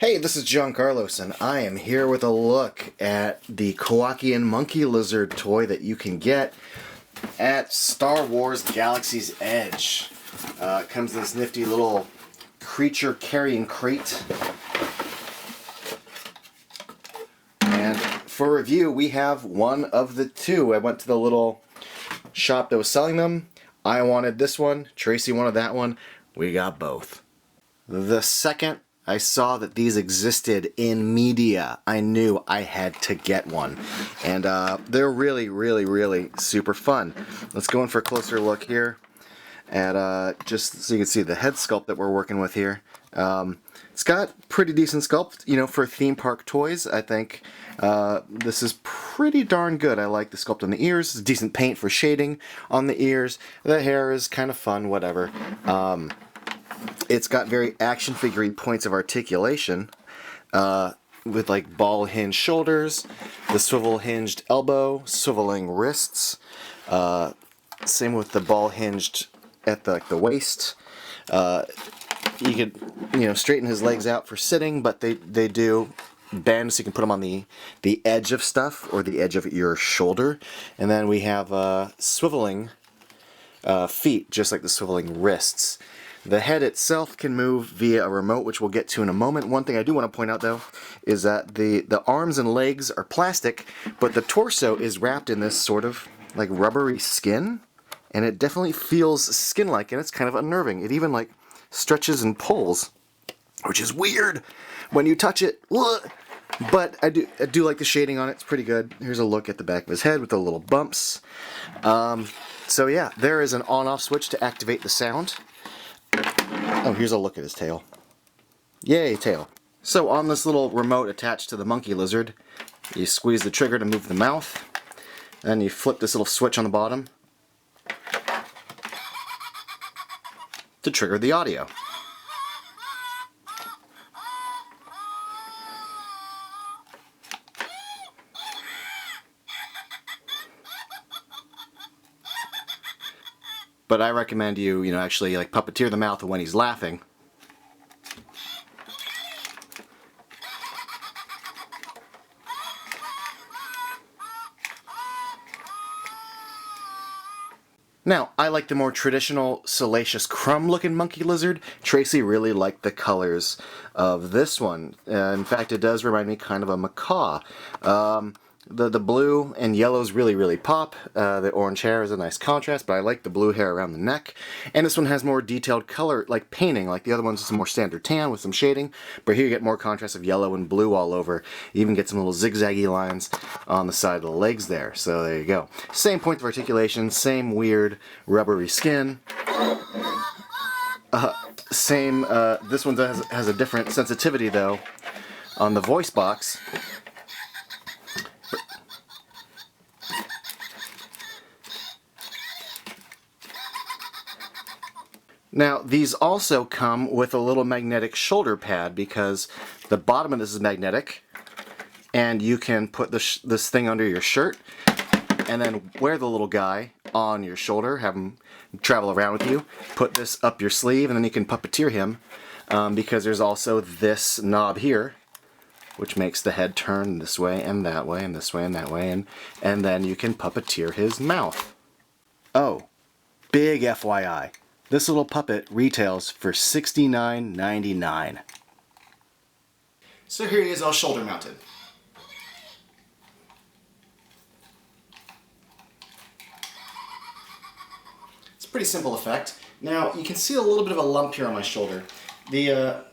Hey, this is John Carlos, and I am here with a look at the KOWAKIAN monkey lizard toy that you can get at Star Wars Galaxy's Edge. It comes in this nifty little creature carrying crate. And for review, we have one of the two. I went to the little shop that was selling them. I wanted this one, Tracy wanted that one. We got both. The second I saw that these existed in media, I knew I had to get one. And they're really super fun. Let's go in for a closer look here at just so you can see the head sculpt that we're working with here. It's got pretty decent sculpt, you know, for theme park toys. I think this is pretty darn good. I like the sculpt on the ears. It's decent paint for shading on the ears. The hair is kind of fun, whatever. It's got very action figure points of articulation with like ball hinged shoulders, the swivel hinged elbow, swiveling wrists, same with the ball hinged at the waist. You could, you know, straighten his legs out for sitting, but they do bend so you can put them on the edge of stuff or the edge of your shoulder. And then we have swiveling feet, just like the swiveling wrists. The head itself can move via a remote, which we'll get to in a moment. One thing I do want to point out, though, is that the arms and legs are plastic, but the torso is wrapped in this sort of like rubbery skin, and it definitely feels skin-like, and it's kind of unnerving. It even like stretches and pulls, which is weird when you touch it. But I do like the shading on it. It's pretty good. Here's a look at the back of his head with the little bumps. So yeah, there is an on-off switch to activate the sound. Oh, here's a look at his tail. Yay, tail. So on this little remote attached to the monkey lizard, you squeeze the trigger to move the mouth, and you flip this little switch on the bottom to trigger the audio. But I recommend you know, actually like puppeteer the mouth when he's laughing. Now, I like the more traditional Salacious Crumb looking monkey lizard. Tracy really liked the colors of this one. In fact, it does remind me kind of a macaw. The blue and yellows really pop. The orange hair is a nice contrast, but I like the blue hair around the neck. And this one has more detailed color, like painting, like the other one's some more standard tan with some shading. But here you get more contrast of yellow and blue all over. You even get some little zigzaggy lines on the side of the legs there. So there you go. Same point of articulation, same weird rubbery skin. This one has a different sensitivity though on the voice box. Now, these also come with a little magnetic shoulder pad because the bottom of this is magnetic, and you can put this thing under your shirt and then wear the little guy on your shoulder, have him travel around with you, put this up your sleeve, and then you can puppeteer him because there's also this knob here, which makes the head turn this way and that way and this way and that way, and then you can puppeteer his mouth. Oh, big FYI. This little puppet retails for $69.99. So here he is all shoulder mounted. It's a pretty simple effect. Now you can see a little bit of a lump here on my shoulder. The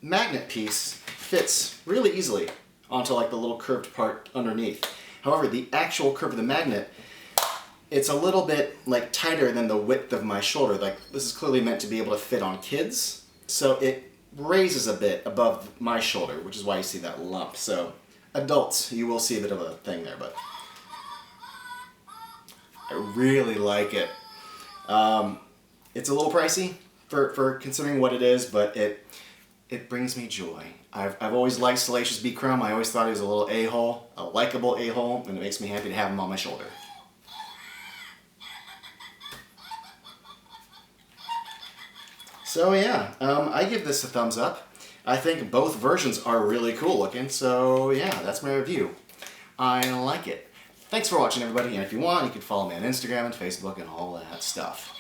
magnet piece fits really easily onto like the little curved part underneath. However, the actual curve of the magnet, it's a little bit like tighter than the width of my shoulder. Like this is clearly meant to be able to fit on kids. So it raises a bit above my shoulder, which is why you see that lump. So adults, you will see a bit of a thing there, but I really like it. It's a little pricey for considering what it is, but it brings me joy. I've always liked Salacious B Crumb. I always thought he was a little a-hole, a likable a-hole, and it makes me happy to have him on my shoulder. So yeah, I give this a thumbs up. I think both versions are really cool looking, so yeah, that's my review. I like it. Thanks for watching, everybody, and if you want, you can follow me on Instagram and Facebook and all that stuff.